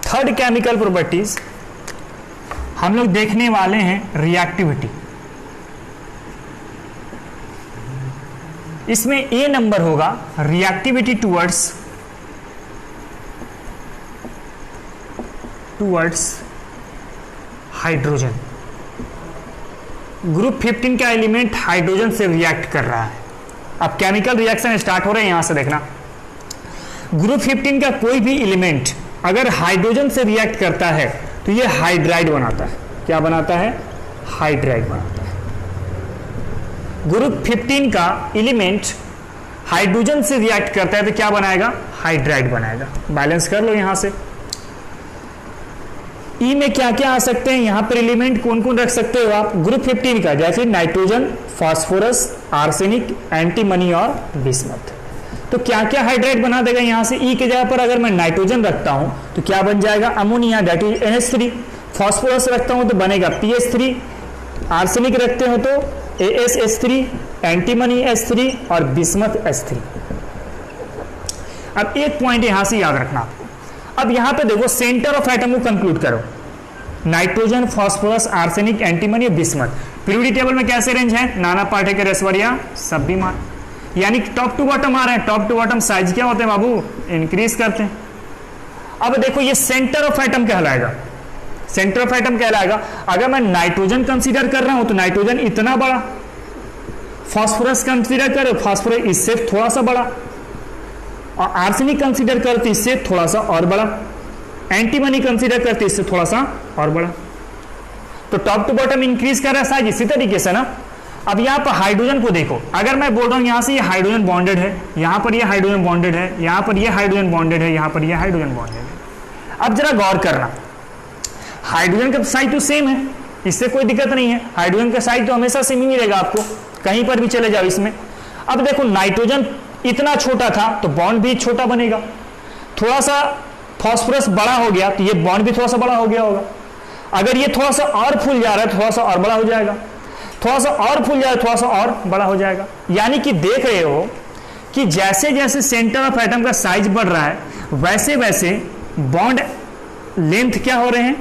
Third chemical properties हम लोग देखने वाले हैं रिएक्टिविटी। इसमें ए नंबर होगा रिएक्टिविटी टुवर्ड्स हाइड्रोजन। ग्रुप 15 का एलिमेंट हाइड्रोजन से रिएक्ट कर रहा है। अब केमिकल रिएक्शन स्टार्ट हो रहे हैं, यहां से देखना। ग्रुप 15 का कोई भी एलिमेंट अगर हाइड्रोजन से रिएक्ट करता है तो ये हाइड्राइड बनाता है। क्या बनाता है? हाइड्राइड बनाता है। ग्रुप 15 का एलिमेंट हाइड्रोजन से रिएक्ट करता है तो क्या बनाएगा? हाइड्राइड बनाएगा। बैलेंस कर लो यहां से। ई में क्या क्या आ सकते हैं? यहां पर एलिमेंट कौन कौन रख सकते हो आप? ग्रुप 15 का जैसे नाइट्रोजन, फास्फोरस, आर्सेनिक, एंटीमनी और बिस्मथ। तो क्या क्या हाइड्राइड बना देगा यहां से? ई के जगह पर अगर मैं नाइट्रोजन रखता हूं तो क्या बन जाएगा? Ammonia, that is NH3। Phosphorus रखता हूं तो बनेगा PH3। आर्सेनिक रखते हो तो AsH3, एंटीमनी H3 और बिस्मथ H3। अब एक पॉइंट यहां से याद रखना। अब यहां पे देखो सेंटर ऑफ एटम को कंक्लूड करो। Nitrogen, phosphorus, arsenic, antimony, bismuth. Periodic table में कैसे रेंज है? नाना पार्टिकल ऐश्वर्या सब भी मान, यानी टॉप टू बॉटम आ रहे हैं। टॉप टू बॉटम साइज क्या होते हैं बाबू? इंक्रीज करते हैं। अब देखो ये सेंटर ऑफ एटम कहलाएगा। सेंटर ऑफ एटम कहलाएगा। अगर मैं नाइट्रोजन कंसीडर कर रहा हूं तो नाइट्रोजन इतना बड़ा, फास्फोरस कंसीडर करो, फास्फोरस इससे थोड़ा सा बड़ा, और आर्सेनिक कंसीडर करते इससे थोड़ा सा और बड़ा, एंटीमनी कंसीडर करते इससे थोड़ा सा और बड़ा। तो टॉप टू बॉटम इंक्रीज कर रहा है साइज इसी तरीके से ना। अब यहाँ पर हाइड्रोजन को देखो, अगर मैं बोल रहा हूं यहां से ये हाइड्रोजन बॉन्डेड है, यहां पर ये हाइड्रोजन बॉन्डेड है, यहां पर ये हाइड्रोजन बॉन्डेड है, यहां पर ये हाइड्रोजन बॉन्डेड है। अब जरा गौर करना, हाइड्रोजन का साइज तो सेम है, इससे कोई दिक्कत नहीं है। हाइड्रोजन का साइज तो हमेशा सेम ही मिलेगा आपको, कहीं पर भी चले जाओ इसमें। अब देखो नाइट्रोजन इतना छोटा था तो बॉन्ड भी छोटा बनेगा। थोड़ा सा फास्फोरस बड़ा हो गया तो ये बॉन्ड भी थोड़ा सा बड़ा हो गया होगा। अगर ये थोड़ा सा और फूल जा रहा है थोड़ा सा और बड़ा हो जाएगा, थोड़ा सा और फूल जाए थोड़ा सा और बड़ा हो जाएगा। यानी कि देख रहे हो कि जैसे जैसे सेंटर ऑफ एटम का साइज बढ़ रहा है वैसे वैसे बॉन्ड लेंथ क्या हो रहे हैं?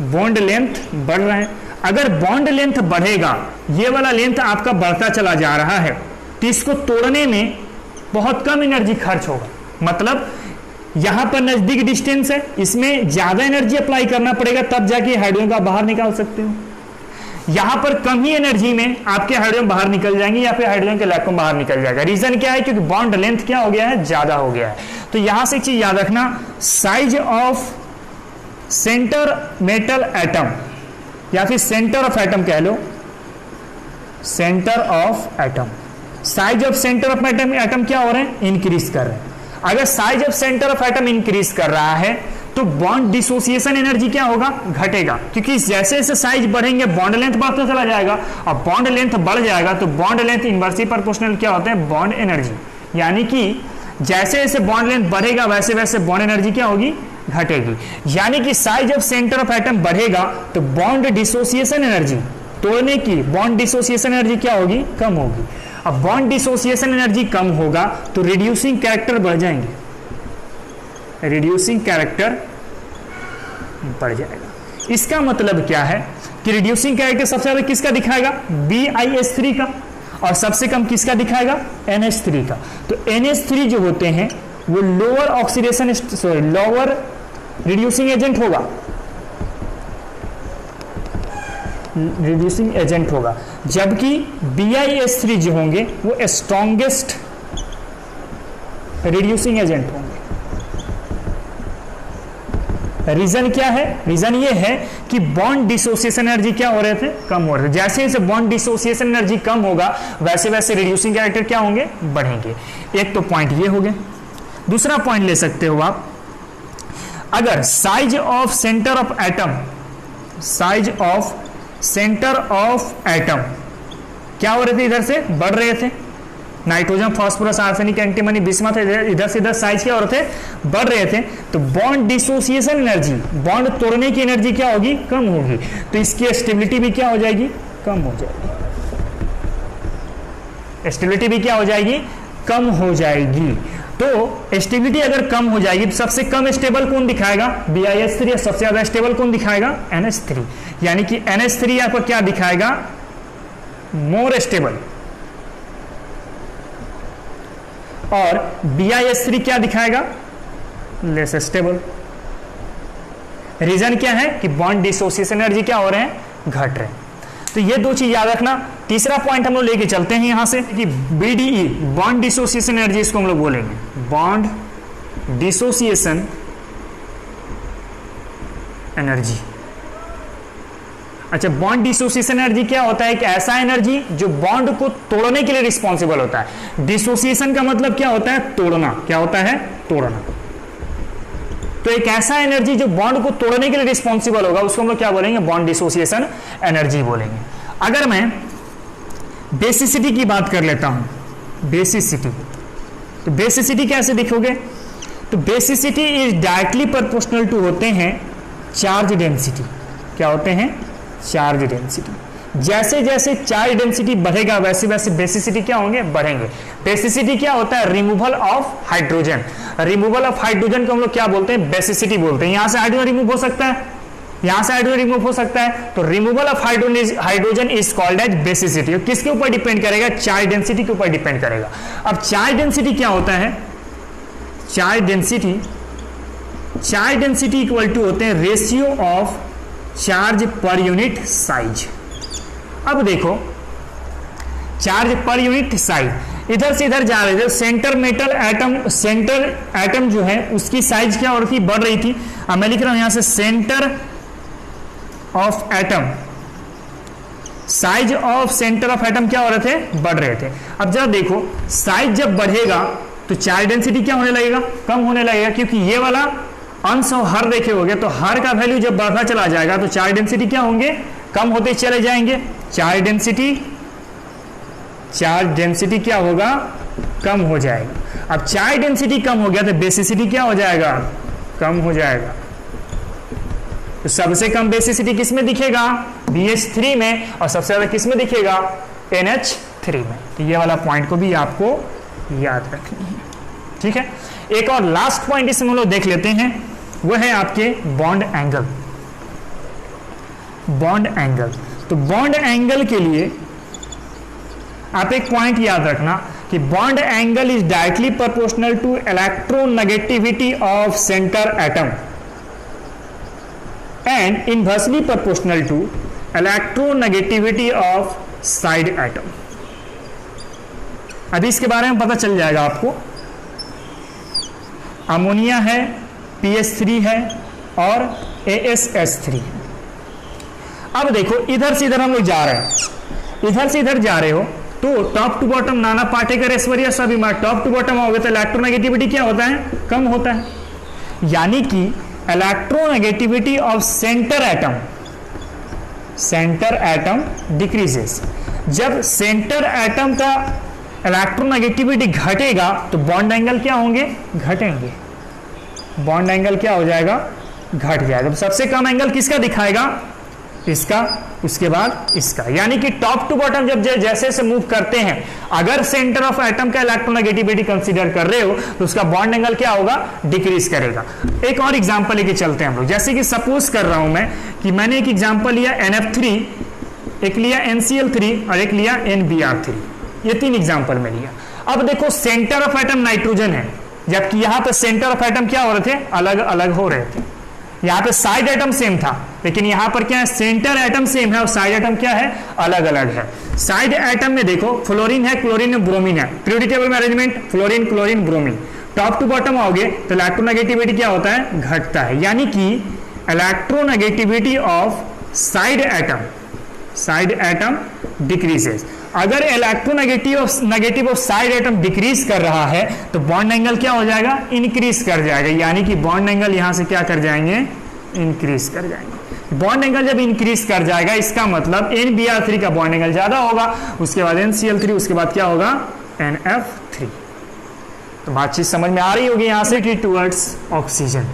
बॉन्ड लेंथ बढ़ रहे हैं। अगर बॉन्ड लेंथ बढ़ेगा, ये वाला लेंथ आपका बढ़ता चला जा रहा है, तो इसको तोड़ने में बहुत कम एनर्जी खर्च होगा। मतलब यहां पर नजदीक डिस्टेंस है, इसमें ज्यादा एनर्जी अप्लाई करना पड़ेगा तब जाके हाइड्रोजन का बाहर निकाल सकते हो। यहां पर कम ही एनर्जी में आपके हाइड्रोजन बाहर निकल जाएंगे या फिर हाइड्रोजन के इलेक्ट्रॉन बाहर निकल जाएगा। रीजन क्या है? क्योंकि बॉन्ड लेंथ क्या हो गया है? ज्यादा हो गया है। तो यहां से एक चीज याद रखना, size of centre metal atom या फिर सेंटर ऑफ एटम कह लो, centre of atom, size of centre of atom क्या हो रहे हैं? इंक्रीज कर रहे हैं। अगर size of centre of atom increase कर रहा है तो बॉन्ड डिसोसिएशन एनर्जी क्या होगा? घटेगा, क्योंकि जैसे जैसे साइज बढ़ेंगे बॉन्ड लेंथ बढ़ता चला जाएगा, और बॉन्ड लेंथ बढ़ जाएगा तो बॉन्ड लेंथ इनवर्सली प्रोपोर्शनल क्या होता है? Bond energy. यानी कि जैसे जैसे बॉन्ड लेंथ बढ़ेगा वैसे वैसे बॉन्ड एनर्जी क्या होगी? घटेगी। यानी कि size of centre of atom बढ़ेगा तो बॉन्ड डिसोसिएशन एनर्जी, तोड़ने की बॉन्ड डिसोसिएशन एनर्जी क्या होगी? कम होगी। अब बॉन्ड डिसोसिएशन एनर्जी कम होगा तो रिड्यूसिंग कैरेक्टर बढ़ जाएंगे, रिड्यूसिंग कैरेक्टर बढ़ जाएगा। इसका मतलब क्या है कि रिड्यूसिंग कैरेक्टर सबसे ज्यादा किसका दिखाएगा? BiH3 का, और सबसे कम किसका दिखाएगा? NH3 का। तो NH3 जो होते हैं वो lower oxidation lower reducing agent होगा, रिड्यूसिंग एजेंट होगा, जबकि BiH3 जो होंगे वो स्ट्रॉन्गेस्ट रिड्यूसिंग एजेंट होंगे। रीजन क्या है? रीजन ये है कि बॉन्ड डिसोसिएशन एनर्जी क्या हो रहे थे? कम हो रहे थे। जैसे जैसे बॉन्ड डिसोसिएशन एनर्जी कम होगा वैसे वैसे रिड्यूसिंग कैरेक्टर क्या होंगे? बढ़ेंगे। एक तो पॉइंट ये हो गया। दूसरा पॉइंट ले सकते हो आप, अगर size of centre of atom, size of centre of atom क्या हो रहे थे? इधर से बढ़ रहे थे, nitrogen phosphorus arsenic antimony bismuth, इधर से इधर साइज क्या हो रहे थे, बढ़ रहे थे, तो बॉन्ड डिसोसिएशन एनर्जी, बॉन्ड तोड़ने की एनर्जी क्या होगी, कम होगी, तो इसकी स्टेबिलिटी भी क्या हो जाएगी, कम हो जाएगी, स्टेबिलिटी भी क्या हो जाएगी, कम हो जाएगी। तो स्टेबिलिटी अगर कम हो जाएगी तो सबसे कम स्टेबल कौन दिखाएगा, BiH3, सबसे ज्यादा स्टेबल कौन दिखाएगा, NH3, यानी कि NH3 आपको क्या दिखाएगा, मोर स्टेबल, और BiH3 क्या दिखाएगा, लेस स्टेबल। रीजन क्या है कि बॉन्ड डिसोसिएशन एनर्जी क्या हो रहे हैं, घट रहे हैं। तो ये दो चीज याद रखना। तीसरा पॉइंट हम लोग लेके चलते हैं यहां से कि BDE, बॉन्ड डिसोसिएशन एनर्जी, इसको हम लोग बोलेंगे बॉन्ड डिसोसिएशन एनर्जी। अच्छा, बॉन्ड डिसोसिएशन एनर्जी क्या होता है, एक ऐसा एनर्जी जो बॉन्ड को तोड़ने के लिए रिस्पॉन्सिबल होता है। डिसोसिएशन का मतलब क्या होता है, तोड़ना, क्या होता है, तोड़ना। तो एक ऐसा एनर्जी जो बॉन्ड को तोड़ने के लिए रिस्पॉन्सिबल होगा, उसको हम लोग क्या बोलेंगे, बॉन्ड डिसोसिएशन एनर्जी बोलेंगे। अगर मैं बेसिसिटी की बात कर लेता हूं, बेसिसिटी, तो बेसिसिटी कैसे दिखोगे, तो basicity is directly proportional to होते हैं चार्ज डेंसिटी। क्या होते हैं, चार्ज डेंसिटी। जैसे जैसे चार्ज डेंसिटी बढ़ेगा वैसे वैसे बेसिसिटी क्या होंगे, बढ़ेंगे। बेसिसिटी क्या होता है, removal of hydrogen. Removal of hydrogen को हम लोग क्या बोलते हैं, बेसिसिटी बोलते हैं। यहां से हाइड्रोजन रिमूव हो सकता है, यहां से हाइड्रोजन रिमूव हो सकता है, तो removal of hydrogen is called as basicity. किसके ऊपर डिपेंड करेगा, चार्ज डेंसिटी के ऊपर डिपेंड करेगा। अब चार्ज डेंसिटी क्या होता है, चार्ज डेंसिटी इक्वल टू होते हैं ratio of charge per unit size. अब देखो, चार्ज पर यूनिट साइज, इधर से इधर जा रहे थे, सेंटर एटम जो है उसकी साइज क्या हो रही थी, बढ़ रही थी। अब मैं लिख रहा हूं यहां से centre of atom, size of centre of atom क्या हो रहे थे, बढ़ रहे थे। अब जरा देखो, साइज जब बढ़ेगा तो चार्ज डेंसिटी क्या होने लगेगा, कम होने लगेगा, क्योंकि ये वाला अंश और हर देखे होंगे, तो हर का वैल्यू जब बढ़ता चला जाएगा तो चार्ज डेंसिटी क्या होंगे, कम होते चले जाएंगे। चार्ज डेंसिटी क्या होगा, कम हो जाएगा। अब चार्ज डेंसिटी कम हो गया तो बेसिसिटी क्या हो जाएगा, कम हो जाएगा। तो सबसे कम बेसिसिटी किस में दिखेगा, BH3 में, और सबसे ज्यादा किस में दिखेगा, NH3 में। तो ये वाला पॉइंट को भी आपको याद रखनी है, ठीक है। एक और लास्ट पॉइंट इसमें हम लोग देख लेते हैं, वो है आपके बॉन्ड एंगल। बॉन्ड एंगल, तो बॉन्ड एंगल के लिए आप एक पॉइंट याद रखना कि bond angle is directly proportional to electronegativity of centre atom and inversely proportional to electronegativity of side atom. अभी इसके बारे में पता चल जाएगा आपको। अमोनिया है, PH3 है और ASH3 है। अब देखो, इधर से इधर हम लोग जा रहे हैं, इधर से इधर जा रहे हो तो top to bottom Nana particle Aishwarya सभी मार, टॉप टू बॉटम आओगे तो इलेक्ट्रोनेगेटिविटी क्या होता है, कम होता है। यानी कि electronegativity of centre atom decreases. जब सेंटर एटम का इलेक्ट्रोनेगेटिविटी घटेगा तो बॉन्ड एंगल क्या होंगे, घटेंगे। बॉन्ड एंगल क्या हो जाएगा, घट जाएगा। तो सबसे कम एंगल किसका दिखाएगा, इसका, उसके बाद इसका। यानी कि टॉप टू बॉटम जब जैसे जैसे मूव करते हैं, अगर सेंटर ऑफ एटम का इलेक्ट्रोनेगेटिविटी कंसीडर कर रहे हो तो उसका बॉन्ड एंगल क्या होगा, डिक्रीज करेगा। एक और एग्जांपल लेके चलते हैं हम लोग। जैसे कि सपोज कर रहा हूं मैं कि मैंने एक एग्जांपल लिया NF3, एक लिया NCl3 और एक लिया NBr3। ये 3 एग्जांपल में लिया। अब देखो, सेंटर ऑफ एटम नाइट्रोजन है, जबकि यहां पर सेंटर ऑफ एटम क्या हो रहे थे, अलग अलग हो रहे थे। यहां पे साइड एटम सेम था, लेकिन यहां पर क्या है, सेंटर एटम सेम है और साइड एटम क्या है, अलग अलग है। साइड एटम में देखो, फ्लोरीन है, क्लोरीन है, ब्रोमीन है। पीरियोडिक टेबल में arrangement fluorine, chlorine, bromine. Top to bottom आओगे तो इलेक्ट्रोनेगेटिविटी क्या होता है, घटता है। यानी कि electronegativity of side atom decreases. अगर electronegative of side atom decrease कर रहा है तो बॉन्ड एंगल क्या हो जाएगा, इंक्रीज कर जाएगा। यानी कि बॉन्ड एंगल यहां से क्या कर जाएंगे, इंक्रीज कर जाएंगे। बॉन्ड एंगल जब इंक्रीज कर जाएगा, इसका मतलब NBr3 का बॉन्ड एंगल ज्यादा होगा, उसके बाद NCl3, उसके बाद क्या होगा, NF3। तो बातचीत समझ में आ रही होगी यहां से, टुवर्ड्स ऑक्सीजन।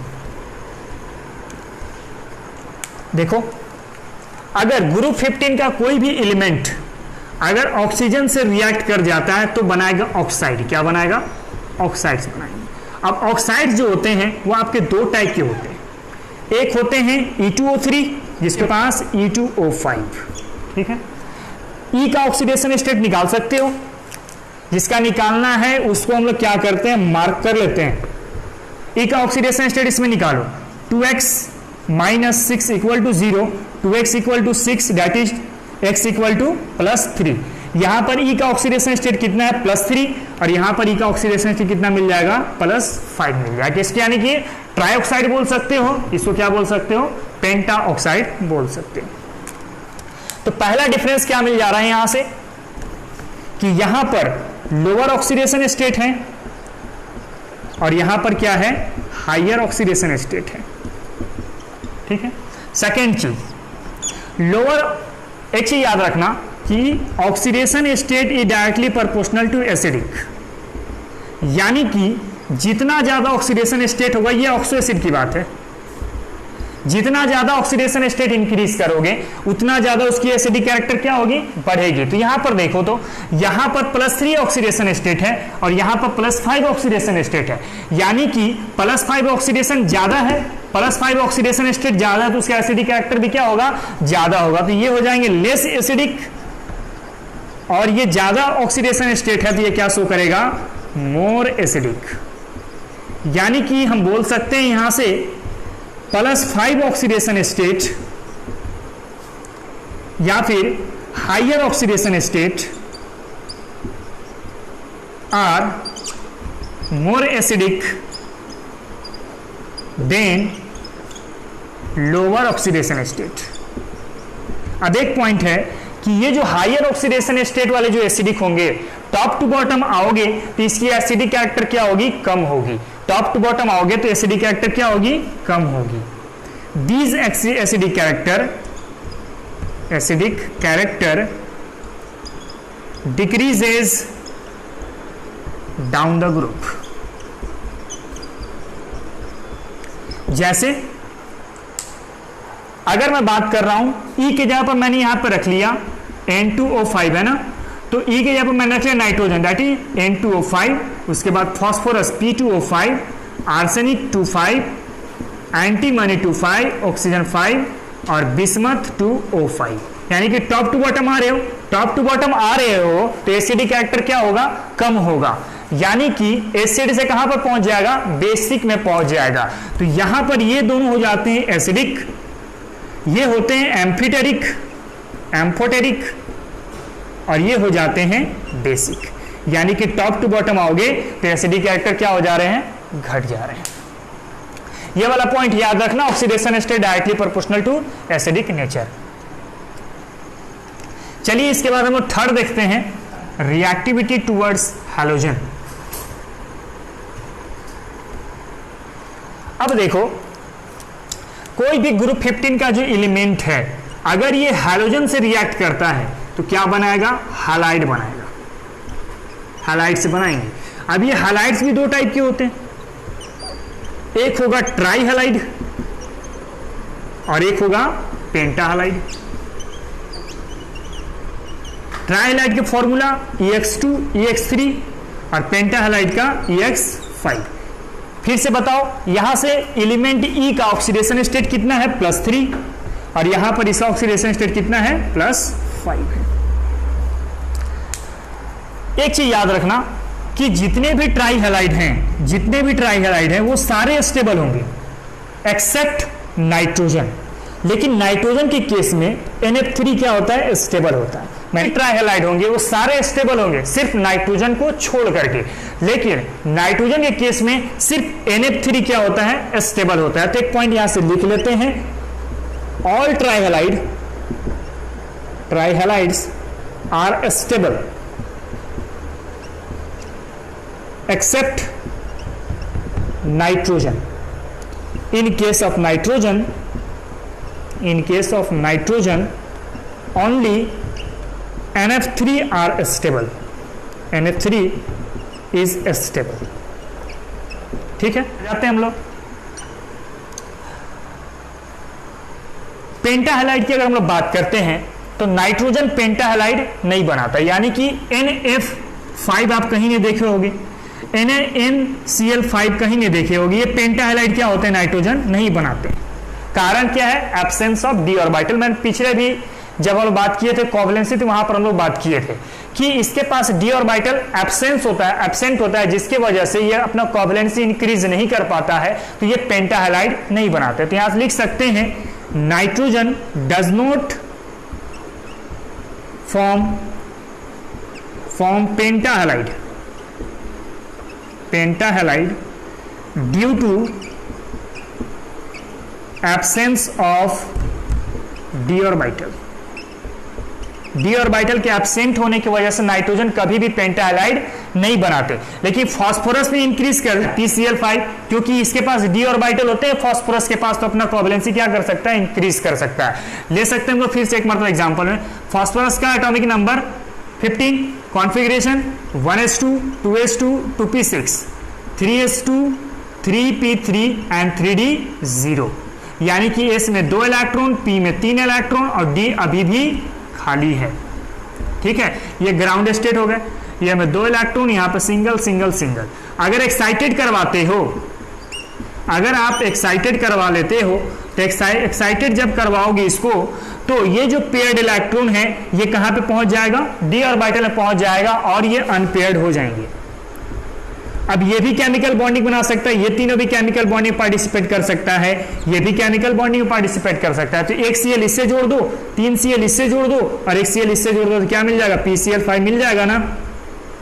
देखो अगर ग्रुप 15 का कोई भी एलिमेंट अगर ऑक्सीजन से रिएक्ट कर जाता है तो बनाएगा ऑक्साइड। क्या बनाएगा? ऑक्साइड्स बनाएंगे। अब ऑक्साइड्स जो होते हैं वो आपके दो टाइप के होते हैं। एक होते हैं E2O3 जिसके पास E2O5, ठीक है। E का ऑक्सीडेशन स्टेट निकाल सकते हो, जिसका निकालना है उसको हम लोग क्या करते हैं, मार्क कर लेते हैं। E का ऑक्सीडेशन स्टेट इसमें निकालो, 2x - 6 = 0, 2x = 6 that is x = +3। यहां पर E का ऑक्सीडेशन स्टेट कितना है, +3, और यहां पर E का ऑक्सीडेशन स्टेट कितना मिल जाएगा, +5 मिल जाएगा। इसके यानी कि ट्राइऑक्साइड बोल सकते हो, इसको क्या बोल सकते हो, पेंटा ऑक्साइड बोल सकते हो। तो पहला डिफरेंस क्या मिल जा रहा है यहां से कि यहां पर लोअर ऑक्सीडेशन स्टेट है और यहां पर क्या है, हायर ऑक्सीडेशन स्टेट है, ठीक है। सेकेंड चीज, लोअर, एक चीज याद रखना कि oxidation state is directly proportional to acidic, यानी कि जितना ज्यादा ऑक्सीडेशन स्टेट होगा, ये ऑक्सो एसिड की बात है, जितना ज्यादा ऑक्सीडेशन स्टेट इंक्रीज करोगे उतना ज्यादा उसकी एसिडिक कैरेक्टर क्या होगी, बढ़ेगी। तो यहां पर देखो तो यहां पर +3 ऑक्सीडेशन स्टेट है और यहां पर +5 ऑक्सीडेशन स्टेट है, यानी कि +5 ऑक्सीडेशन ज्यादा है, +5 ऑक्सीडेशन स्टेट ज्यादा है तो उसका एसिडिक कैरेक्टर भी क्या होगा, ज्यादा होगा। तो ये हो जाएंगे लेस एसिडिक, और ये ज्यादा ऑक्सीडेशन स्टेट है तो ये क्या शो करेगा, मोर एसिडिक। यानी कि हम बोल सकते हैं यहां से +5 ऑक्सीडेशन स्टेट या फिर higher oxidation state are more acidic than lower oxidation state. अब एक पॉइंट है कि ये जो हायर ऑक्सीडेशन स्टेट वाले जो एसिडिक होंगे, टॉप टू बॉटम आओगे तो इसकी एसिडिक कैरेक्टर क्या होगी, कम होगी। टॉप टू बॉटम आओगे तो एसिडिक कैरेक्टर क्या होगी, कम होगी। These acidic character decreases down the group. जैसे अगर मैं बात कर रहा हूं E के जगह पर मैंने यहां पर रख लिया N2O5 है ना, तो E के जगह पर मैंने रख लिया नाइट्रोजन दैट इज N2O5, उसके बाद phosphorus P2O5, arsenic 2,5, antimony 2,5, oxygen 5 और बिस्मथ 2O5। यानी कि टॉप टू बॉटम आ रहे हो, टॉप टू बॉटम आ रहे हो तो एसिडिक कैरेक्टर क्या होगा, कम होगा। यानी कि एसिड से कहां पर पहुंच जाएगा, बेसिक में पहुंच जाएगा। तो यहां पर ये दोनों हो जाते हैं एसिडिक, ये होते हैं एम्फिटेरिक, एम्फोटेरिक, और ये हो जाते हैं बेसिक। यानी कि टॉप टू बॉटम आओगे तो एसिडिक कैरेक्टर क्या हो जा रहे हैं, घट जा रहे हैं। ये वाला पॉइंट याद रखना, oxidation state directly proportional to acidic nature. चलिए इसके बाद हम लोग थर्ड देखते हैं, रिएक्टिविटी टुवर्ड्स हैलोजन। अब देखो कोई भी ग्रुप 15 का जो एलिमेंट है अगर ये हैलोजन से रिएक्ट करता है तो क्या बनाएगा, हैलाइड बनाएगा, हैलाइड से बनाएंगे। अब ये हैलाइड्स भी दो टाइप के होते हैं, एक होगा ट्राई हैलाइड और एक होगा पेंटा हैलाइड। ट्राई हैलाइड के फॉर्मूला EX2 EX3 और पेंटा हैलाइड का EX5। फिर से बताओ, यहां से एलिमेंट E का ऑक्सीडेशन स्टेट कितना है, +3, और यहां पर इसका ऑक्सीडेशन स्टेट कितना है, +5 है। एक चीज याद रखना कि जितने भी ट्राई हैलाइड हैं वो सारे स्टेबल होंगे एक्सेप्ट नाइट्रोजन। लेकिन नाइट्रोजन के केस में NF3 क्या होता है, स्टेबल होता है। ट्राई हैलाइड होंगे वो सारे स्टेबल होंगे सिर्फ नाइट्रोजन को छोड़ करके, लेकिन नाइट्रोजन के केस में सिर्फ NF3 क्या होता है, स्टेबल होता है। तो एक पॉइंट यहां से लिख लेते हैं, all trihalides are stable except nitrogen. In case of nitrogen only NF3 are stable, NH3 is stable. ठीक है, जाते हैं हम लोग पेंटाहैलाइड की। अगर हम लोग बात करते हैं तो नाइट्रोजन पेंटाहैलाइड नहीं बनाता, यानी कि NF5 आप कहीं नहीं देखे होंगे, NaCl5 कहीं नहीं देखे होगी। ये पेंटाहैलाइड क्या होते हैं, नाइट्रोजन नहीं बनाते। कारण क्या है, एब्सेंस ऑफ डी ऑर्बिटल। मैंने पिछले भी जब हम बात किए थे कोवैलेंसी, तो वहां पर हम लोग बात किए थे कि इसके पास डी ऑर्बिटल एब्सेंट होता है, जिसकी वजह से ये अपना कोवैलेंसी इंक्रीज नहीं कर पाता है, तो ये पेंटाहैलाइड नहीं बनाते। तो यहां से लिख सकते हैं nitrogen does not form pentahalide due to absence of D orbital. D orbital के एब्सेंट होने की वजह से नाइट्रोजन कभी भी पेंटाहैलाइड नहीं बनाते। लेकिन फास्फोरस में इंक्रीज कर PCl5, क्योंकि इसके पास डी ऑर्बिटल होते हैं फास्फोरस के पास, तो अपना कोवैलेंसी क्या कर सकता है, इंक्रीज कर सकता है। ले सकते हैं हम लोग फिर से एक मतलब एग्जांपल में, फास्फोरस का atomic number 15, configuration 1s2 2s2 2p6 3s2 3p3 and 3d0, यानी कि s में 2 इलेक्ट्रॉन, p में 3 इलेक्ट्रॉन और d अभी भी खाली है। ठीक है, ये ग्राउंड स्टेट हो गए, ये में 2 इलेक्ट्रॉन, यहाँ पे सिंगल सिंगल सिंगल। अगर एक्साइटेड करवाते हो, अगर आप एक्साइटेड करवा लेते हो, तो एक्साइटेड जब करवाओगे इसको, तो ये जो पेयर्ड इलेक्ट्रॉन है ये कहां पे पहुंच जाएगा, डी ऑर्बिटल में पहुंच जाएगा और ये अनपेयर्ड हो जाएंगे। अब ये भी केमिकल बॉन्डिंग बना सकता है, ये तीनों भी केमिकल बॉन्डिंग पार्टिसिपेट कर सकता है, ये भी केमिकल बॉन्डिंग में पार्टिसिपेट कर सकता है। तो एक Cl इससे जोड़ दो, 3 Cl इससे जोड़ दो और एक Cl इससे जोड़ दो, तो क्या मिल जाएगा, PCl5 मिल जाएगा ना,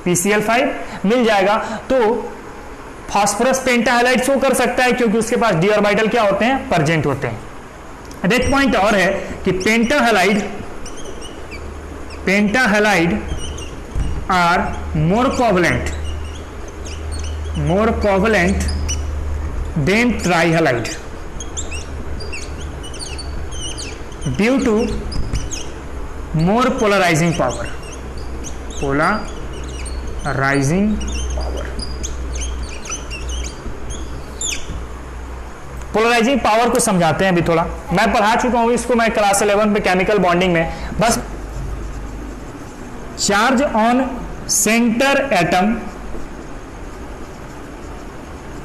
PCl5 मिल जाएगा। तो फास्फोरस पेंटाहैलाइड शो कर सकता है, क्योंकि उसके पास डी ऑर्बिटल क्या होते हैं, प्रेजेंट होते हैं। एक पॉइंट और है कि pentahalide are more covalent than trihalide due to more polarising power. Polarising power को समझाते हैं अभी थोड़ा। मैं पढ़ा चुका हूं इसको, मैं क्लास 11 में केमिकल बॉन्डिंग में। बस charge on centre atom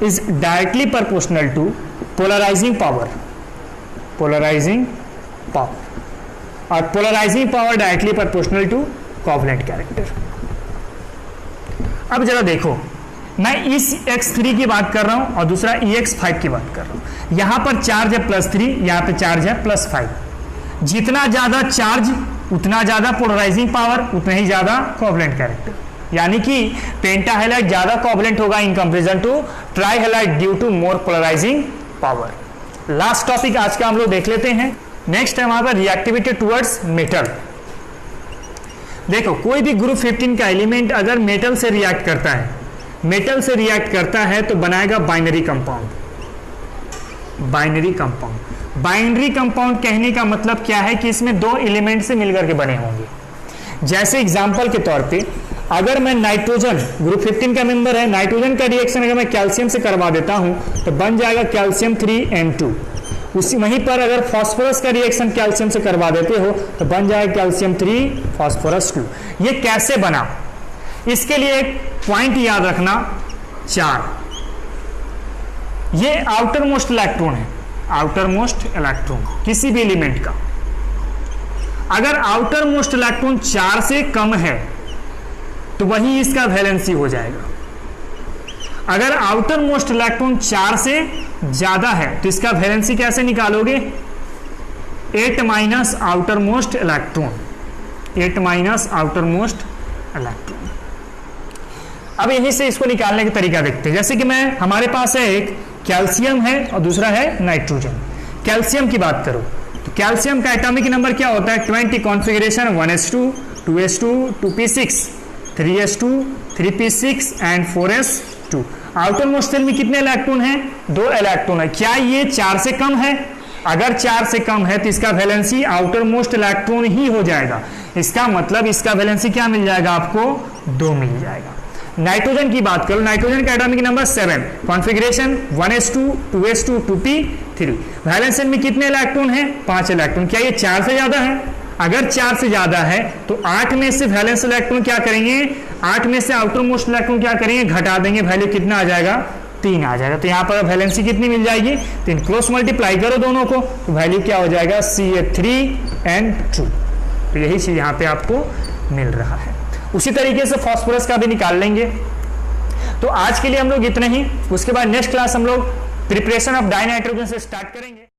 is directly proportional to polarizing power और polarizing power directly proportional to covalent character। अब जरा देखो, मैं इस X3 की बात कर रहा हूं और दूसरा EX5 की बात कर रहा हूं। यहां पर चार्ज है +3, यहां पे चार्ज है +5। जितना ज्यादा चार्ज उतना ज्यादा पोलराइजिंग पावर, उतना ही ज्यादा कोवैलेंट कैरेक्टर, यानी कि पेंटाहैलाइड ज्यादा कोवैलेंट होगा in comparison to trihalide due to more polarising power. Last topic आज का हम लोग देख लेते हैं। नेक्स्ट है वहां पर रिएक्टिविटी टुवर्ड्स मेटल। देखो, कोई भी ग्रुप 15 का एलिमेंट अगर मेटल से रिएक्ट करता है तो बनाएगा बाइनरी कंपाउंड कहने का मतलब क्या है कि इसमें 2 एलिमेंट से मिलकर के बने होंगे। जैसे एग्जांपल के तौर पे, अगर मैं नाइट्रोजन, ग्रुप 15 का मेंबर है, नाइट्रोजन का रिएक्शन अगर मैं कैल्शियम से करवा देता हूं तो बन जाएगा कैल्शियम 3N2। उसी वहीं पर अगर फास्फोरस का रिएक्शन कैल्शियम से करवा देते हो तो बन जाएगा कैल्शियम 3 फास्फोरस 2। ये कैसे बना, इसके लिए एक पॉइंट याद रखना, 4। ये आउटर मोस्ट इलेक्ट्रॉन है, किसी भी एलिमेंट का। अगर आउटर मोस्ट इलेक्ट्रॉन 4 से कम है तो वही इसका वैलेंसी हो जाएगा। अगर आउटर मोस्ट इलेक्ट्रॉन 4 से ज्यादा है तो इसका वैलेंसी कैसे निकालोगे, 8 माइनस आउटर मोस्ट इलेक्ट्रॉन। अब यहीं से इसको निकालने का तरीका देखते हैं। जैसे कि हमारे पास है एक कैल्शियम है और दूसरा है नाइट्रोजन। कैल्शियम की बात करो तो कैल्शियम का एटॉमिक नंबर क्या होता है, 20, configuration 1s2 2s2 2p6 3s2 3p6 and 4s2। Outermost shell में कितने इलेक्ट्रॉन हैं, 2 इलेक्ट्रॉन है। क्या ये 4 से कम है, अगर 4 से कम है तो इसका वैलेंसी आउटर मोस्ट इलेक्ट्रॉन ही हो जाएगा, इसका मतलब इसका वैलेंसी क्या मिल जाएगा आपको 2 मिल जाएगा। नाइट्रोजन की बात करो, नाइट्रोजन का atomic number 7, configuration 1s2 2s2 2p3, valence में कितने इलेक्ट्रॉन है 5 इलेक्ट्रॉन। क्या ये 4 से ज्यादा है? अगर 4 से ज्यादा है तो 8 में से वैलेंस इलेक्ट्रॉन क्या करेंगे, 8 में से आउटर मोस्ट इलेक्ट्रॉन क्या करेंगे, घटा देंगे, वैल्यू कितना आ जाएगा 3 आ जाएगा। तो यहाँ पर वैलेंसी कितनी मिल जाएगी 3, क्रॉस मल्टीप्लाई करो दोनों को तो वैल्यू क्या हो जाएगा Ca3N2। तो यही चीज यहाँ पे आपको मिल रहा है। उसी तरीके से फास्फोरस का भी निकाल लेंगे। तो आज के लिए हम लोग इतने ही, उसके बाद नेक्स्ट क्लास हम लोग प्रिपरेशन ऑफ डाई नाइट्रोजन से स्टार्ट करेंगे।